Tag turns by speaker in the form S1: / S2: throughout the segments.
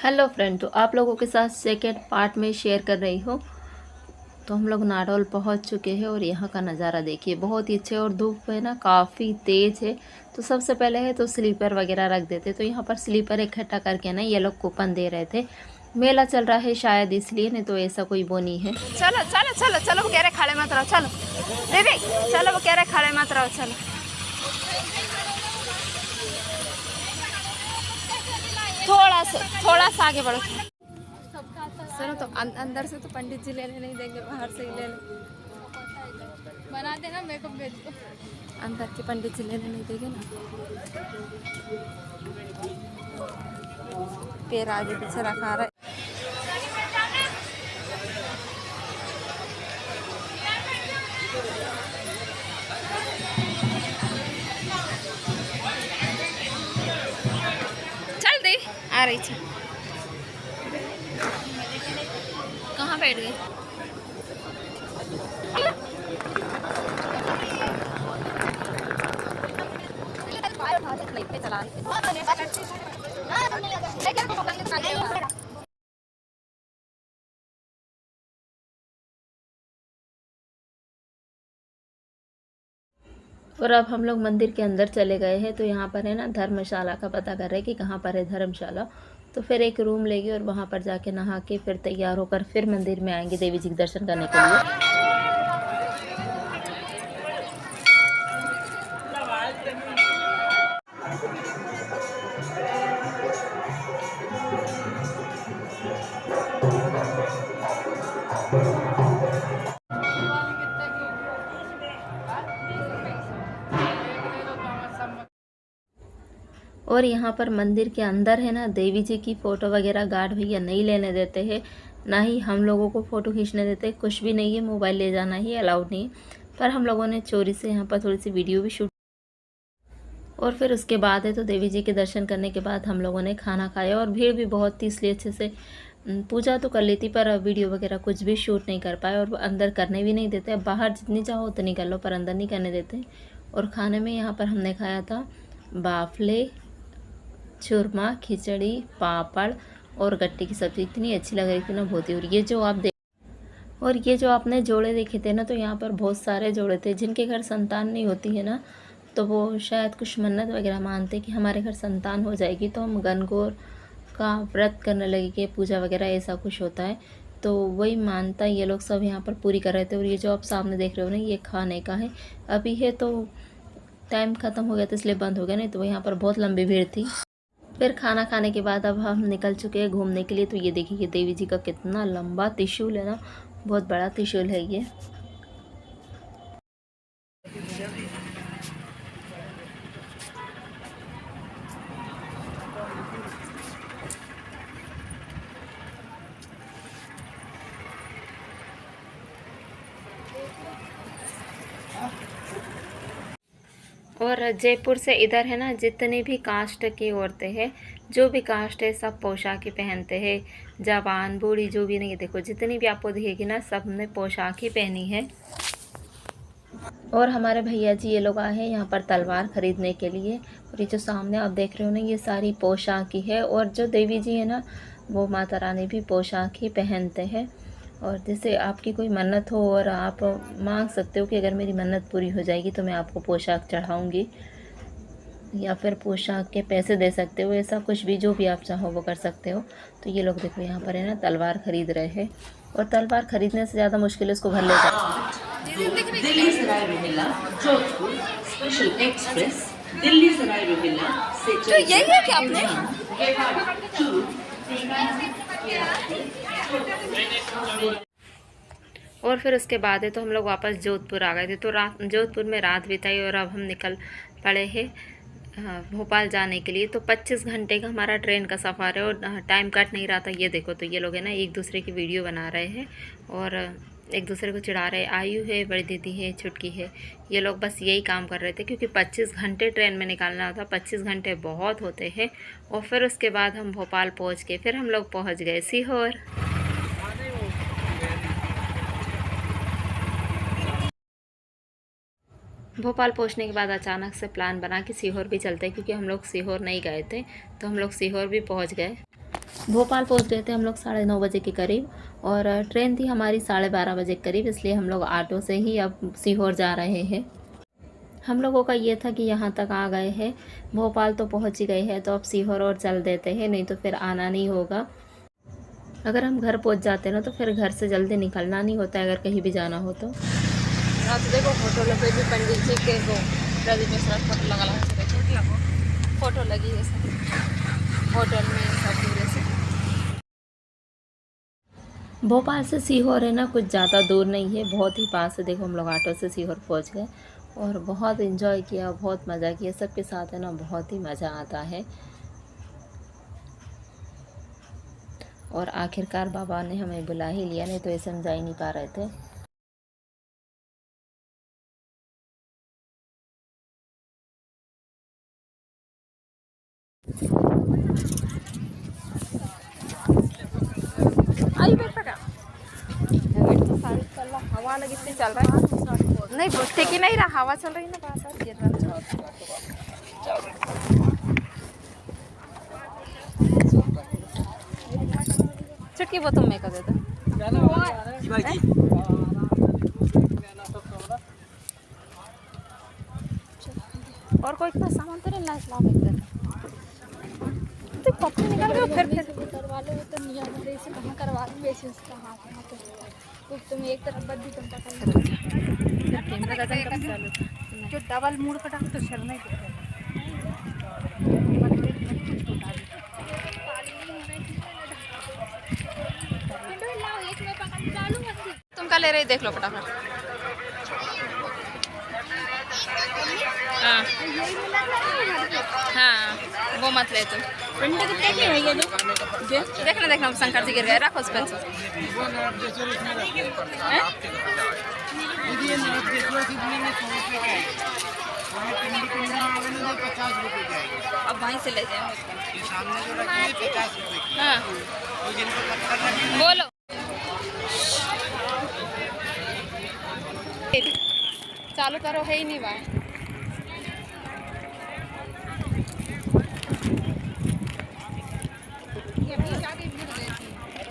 S1: Hello friend, तो आप लोगों के साथ सेकेंड पार्ट में शेयर कर रही हूँ। तो हम लोग नाडौल पहुँच चुके हैं और यहाँ का नज़ारा देखिए, बहुत ही अच्छे और धूप है ना काफ़ी तेज़ है। तो सबसे पहले है तो स्लीपर वगैरह रख देते। तो यहाँ पर स्लीपर इकट्ठा करके ना ये लोग कूपन दे रहे थे। मेला चल रहा है शायद इसलिए, नहीं तो ऐसा कोई वो नहीं है।
S2: चलो चलो चलो चलो, वो कह रहे खड़े मत रहो, चलो दीदी चलो, वो कह रहे खड़े मत रहो, चलो थोड़ा सा आगे बढ़ो। सुनो तो अंदर से तो पंडित जी लेने नहीं देंगे, बाहर से ही ले लो, बना देना, मेकअप भेज दो। अंदर के पंडित जी लेने नहीं देंगे ना। पैर आगे पीछे रखा रहा है। चल दे आ रही थी, कहाँ बैठ गई?
S1: और अब हम लोग मंदिर के अंदर चले गए हैं। तो यहाँ पर है ना धर्मशाला का पता कर रहे हैं कि कहाँ पर है धर्मशाला। तो फिर एक रूम लेंगे और वहाँ पर जाके नहा के फिर तैयार होकर फिर मंदिर में आएंगे देवी जी के दर्शन करने के लिए। और यहाँ पर मंदिर के अंदर है ना देवी जी की फ़ोटो वगैरह गार्ड भैया नहीं लेने देते हैं, ना ही हम लोगों को फ़ोटो खींचने देते, कुछ भी नहीं है। मोबाइल ले जाना ही अलाउड नहीं। पर हम लोगों ने चोरी से यहाँ पर थोड़ी सी वीडियो भी शूट। और फिर उसके बाद है तो देवी जी के दर्शन करने के बाद हम लोगों ने खाना खाया। और भीड़ भी बहुत थी, इसलिए अच्छे से पूजा तो कर ली थी, पर वीडियो वगैरह कुछ भी शूट नहीं कर पाए। और अंदर करने भी नहीं देते, अब बाहर जितनी चाहो उतनी कर लो, पर अंदर नहीं करने देते। और खाने में यहाँ पर हमने खाया था बाफले, चूरमा, खिचड़ी, पापड़ और गट्टे की सब्ज़ी। इतनी अच्छी लग रही थी ना बहुत ही। और ये जो आपने जोड़े देखे थे ना, तो यहाँ पर बहुत सारे जोड़े थे। जिनके घर संतान नहीं होती है ना, तो वो शायद कुछ मन्नत वगैरह मानते कि हमारे घर संतान हो जाएगी तो हम गणगौर का व्रत करने लगेंगे, पूजा वगैरह ऐसा कुछ होता है। तो वही मानता ये लोग सब यहाँ पर पूरी कर रहे थे। और ये जो आप सामने देख रहे हो ना, ये खाने का है। अभी है तो टाइम ख़त्म हो गया था इसलिए बंद हो गया, नहीं तो यहाँ पर बहुत लंबी भीड़ थी। फिर खाना खाने के बाद अब हम निकल चुके हैं घूमने के लिए। तो ये देखिए देवी जी का कितना लंबा त्रिशूल है ना, बहुत बड़ा त्रिशूल है ये। और जयपुर से इधर है ना, जितनी भी कास्ट की औरतें हैं, जो भी कास्ट है, सब पोशाक ही पहनते हैं। जवान बूढ़ी जो भी नहीं, देखो जितनी भी आपको दिखेगी ना, सब ने पोशाक ही पहनी है। और हमारे भैया जी ये लोग आए हैं यहाँ पर तलवार खरीदने के लिए। और ये जो सामने आप देख रहे हो ना, ये सारी पोशाक ही है। और जो देवी जी है ना, वो माता रानी भी पोशाक ही पहनते हैं। और जैसे आपकी कोई मन्नत हो और आप मांग सकते हो कि अगर मेरी मन्नत पूरी हो जाएगी तो मैं आपको पोशाक चढ़ाऊँगी, या फिर पोशाक के पैसे दे सकते हो। ऐसा कुछ भी जो भी आप चाहो वो कर सकते हो। तो ये लोग देखो यहाँ पर है ना तलवार खरीद रहे हैं। और तलवार खरीदने से ज़्यादा मुश्किल है उसको घर ले जाना।
S3: दिल्ली सराय रोहिल्ला जोधपुर स्पेशल एक्सप्रेस दिल्ली सराय रोहिल्ला से
S2: तो यही है क्या आपने?
S1: और फिर उसके बाद है तो हम लोग वापस जोधपुर आ गए थे। तो जोधपुर में रात बिताई और अब हम निकल पड़े हैं भोपाल जाने के लिए। तो 25 घंटे का हमारा ट्रेन का सफ़र है और टाइम कट नहीं रहा था। ये देखो, तो ये लोग है ना एक दूसरे की वीडियो बना रहे हैं और एक दूसरे को चिढ़ा रहे। आयु है, बड़ी दीदी है, छुटकी है, ये लोग बस यही काम कर रहे थे, क्योंकि 25 घंटे ट्रेन में निकालना होता। 25 घंटे बहुत होते हैं। और फिर उसके बाद हम भोपाल पहुँच के फिर हम लोग पहुँच गए सीहोर। भोपाल पहुंचने के बाद अचानक से प्लान बना कि सीहोर भी चलते हैं, क्योंकि हम लोग सीहोर नहीं गए थे। तो हम लोग सीहोर भी पहुंच गए। भोपाल पहुंच गए थे हम लोग 9:30 बजे के करीब, और ट्रेन थी हमारी 12:30 बजे के करीब, इसलिए हम लोग ऑटो से ही अब सीहोर जा रहे हैं। हम लोगों का ये था कि यहाँ तक आ गए हैं, भोपाल तो पहुँच ही गए हैं, तो अब सीहोर और चल देते हैं, नहीं तो फिर आना नहीं होगा। अगर हम घर पहुँच जाते ना तो फिर घर से जल्दी निकलना नहीं होता है अगर कहीं भी जाना हो तो।
S2: आप देखो फोटो लगे भी पंडित जी के वो प्रदीप मिश्रा फोटो लगा फोटो लगी है सब होटल में सब पूरे से।
S1: भोपाल से सीहोर है ना कुछ ज़्यादा दूर नहीं है, बहुत ही पास है। देखो हम लोग ऑटो से सीहोर पहुंच गए और बहुत इन्जॉय किया, बहुत मज़ा किया सबके साथ, है ना बहुत ही मज़ा आता है। और आखिरकार बाबा ने हमें बुला ही लिया, नहीं तो ऐसे हम जा ही नहीं पा रहे थे।
S2: आई बैठ का तो सारी चल रहा हवा लगी इतनी चल रहा है नहीं ठीक ही नहीं रहा हवा चल रही ना बात गिर रहा चुटकी वो तुम मैं कर देता और कोई इतना सामान तो नहीं लाइट ला तो पत्ते निकल गए फिर
S4: करवा लो तो नियम है इसे कहाँ करवा लो वैसे उसका हाथ हाथ तो तुम एक तरफ बद्दी तुम पकड़
S2: कैमरा का चालू जो डबल मूड का डाल तो चल नहीं तुम क्या ले रहे देख लो फटाफट। हाँ हाँ वो मत ले तुम देखना देखना शंकर जी गिर गए रखो उस पर। अब वहीं से ले जाए हाँ बोलो चालू करो है ही नहीं बात।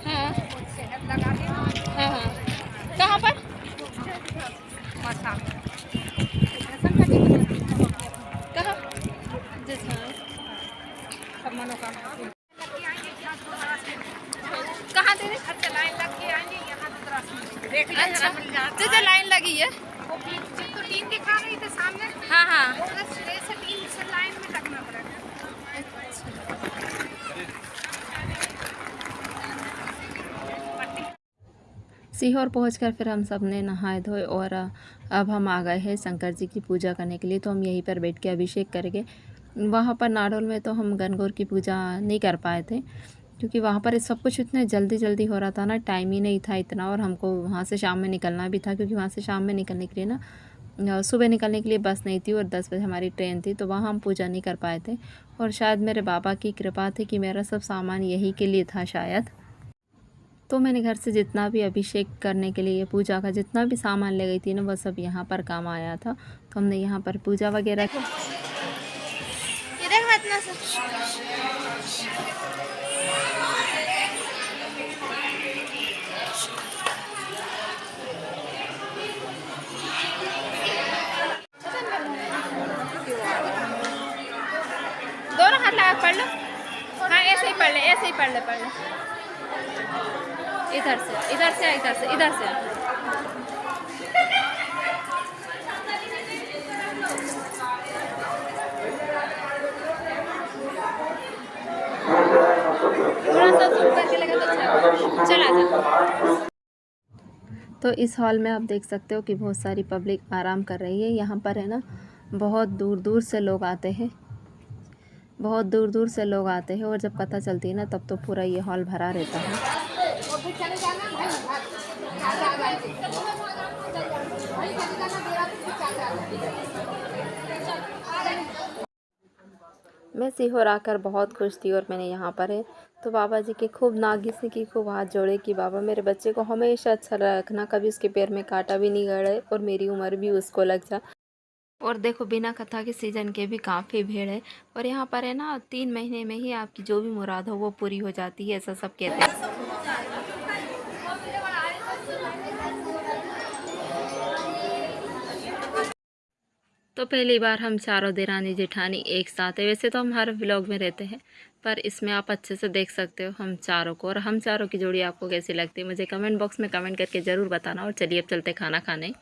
S2: हाँ हाँ हाँ कहाँ पर कहाँ जिस सब मनोकामना कहाँ दे लाइन लग के आएंगे यहाँ अच्छा लाइन लगी है तो 3 दिखा रही थी सामने। हाँ हाँ 3 से लाइन में लगना पड़ेगा।
S1: सीहोर पहुंचकर फिर हम सब ने नहाए धोए और अब हम आ गए हैं शंकर जी की पूजा करने के लिए। तो हम यहीं पर बैठ के अभिषेक करेंगे। वहाँ पर नाडोल में तो हम गणगौर की पूजा नहीं कर पाए थे, क्योंकि वहाँ पर सब कुछ इतने जल्दी जल्दी हो रहा था ना, टाइम ही नहीं था इतना, और हमको वहाँ से शाम में निकलना भी था, क्योंकि वहाँ से शाम में निकलने के लिए ना सुबह निकलने के लिए बस नहीं थी और 10 बजे हमारी ट्रेन थी, तो वहाँ हम पूजा नहीं कर पाए थे। और शायद मेरे बाबा की कृपा थी कि मेरा सब सामान यही के लिए था शायद। तो मैंने घर से जितना भी अभिषेक करने के लिए पूजा का जितना भी सामान ले गई थी ना, वह सब यहाँ पर काम आया था। तो हमने यहाँ पर पूजा वगैरह की।
S2: दोनों हाथ लगा पढ़ लो। हाँ ऐसे ही पढ़ ले ऐसे ही पढ़ ले इधर से इधर से इधर से इधर से। थोड़ा सा zoom करके लगा तो अच्छा चला जा।
S1: तो इस हॉल में आप देख सकते हो कि बहुत सारी पब्लिक आराम कर रही है। यहाँ पर है ना बहुत दूर दूर से लोग आते हैं, बहुत दूर दूर से लोग आते हैं, और जब कथा चलती है ना तब तो पूरा ये हॉल भरा रहता है। मैं सीहोर आकर बहुत खुश थी, और मैंने यहाँ पर है तो बाबा जी के खूब नागिसी की खूब हाथ जोड़े कि बाबा मेरे बच्चे को हमेशा अच्छा रखना, कभी उसके पैर में कांटा भी नहीं गड़े और मेरी उम्र भी उसको लग जा। और देखो बिना कथा के सीज़न के भी काफ़ी भीड़ है। और यहाँ पर है ना 3 महीने में ही आपकी जो भी मुराद हो वो पूरी हो जाती है, ऐसा सब कहते हैं। तो पहली बार हम चारों देरानी जेठानी एक साथ है। वैसे तो हम हर व्लॉग में रहते हैं, पर इसमें आप अच्छे से देख सकते हो हम चारों को। और हम चारों की जोड़ी आपको कैसी लगती है मुझे कमेंट बॉक्स में कमेंट करके ज़रूर बताना। और चलिए अब चलते खाना खाने।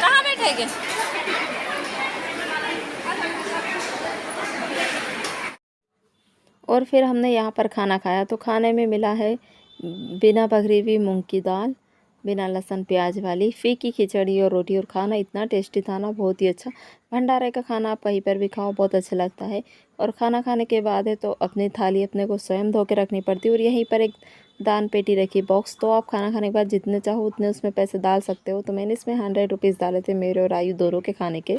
S1: कहाँ बैठेंगे? और फिर हमने यहाँ पर खाना खाया। तो खाने में मिला है बिना पकड़ी हुई मूंग की दाल, बिना लहसुन प्याज वाली फीकी खिचड़ी और रोटी। और खाना इतना टेस्टी था ना, बहुत ही अच्छा। भंडारे का खाना आप कहीं पर भी खाओ बहुत अच्छा लगता है। और खाना खाने के बाद है तो अपनी थाली अपने को स्वयं धो के रखनी पड़ती है। और यहीं पर एक दान पेटी रखी बॉक्स, तो आप खाना खाने के बाद जितने चाहो उतने उसमें पैसे डाल सकते हो। तो मैंने इसमें 100 रुपीज़ डाले थे मेरे और आयु दोनों के खाने के।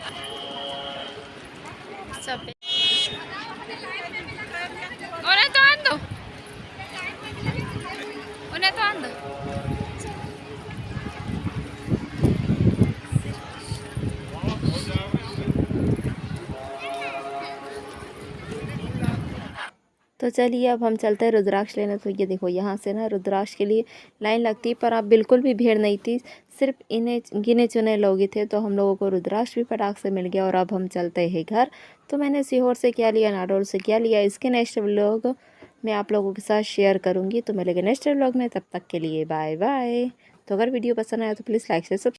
S1: उन्हें तो आन दो, उन्हें तो आन दो। तो चलिए अब हम चलते हैं रुद्राक्ष लेने। तो ये देखो यहाँ से ना रुद्राक्ष के लिए लाइन लगती है, पर अब बिल्कुल भी भीड़ नहीं थी, सिर्फ इन्हें गिने चुने लोग ही थे। तो हम लोगों को रुद्राक्ष भी फटाक से मिल गया और अब हम चलते हैं घर। तो मैंने सीहोर से क्या लिया, नाडोल से क्या लिया, इसके नेक्स्ट व्लॉग मैं आप लोगों के साथ शेयर करूँगी। तो मिलेंगे नेक्स्ट व्लॉग में, तब तक के लिए बाय बाय। तो अगर वीडियो पसंद आया तो प्लीज़ लाइक से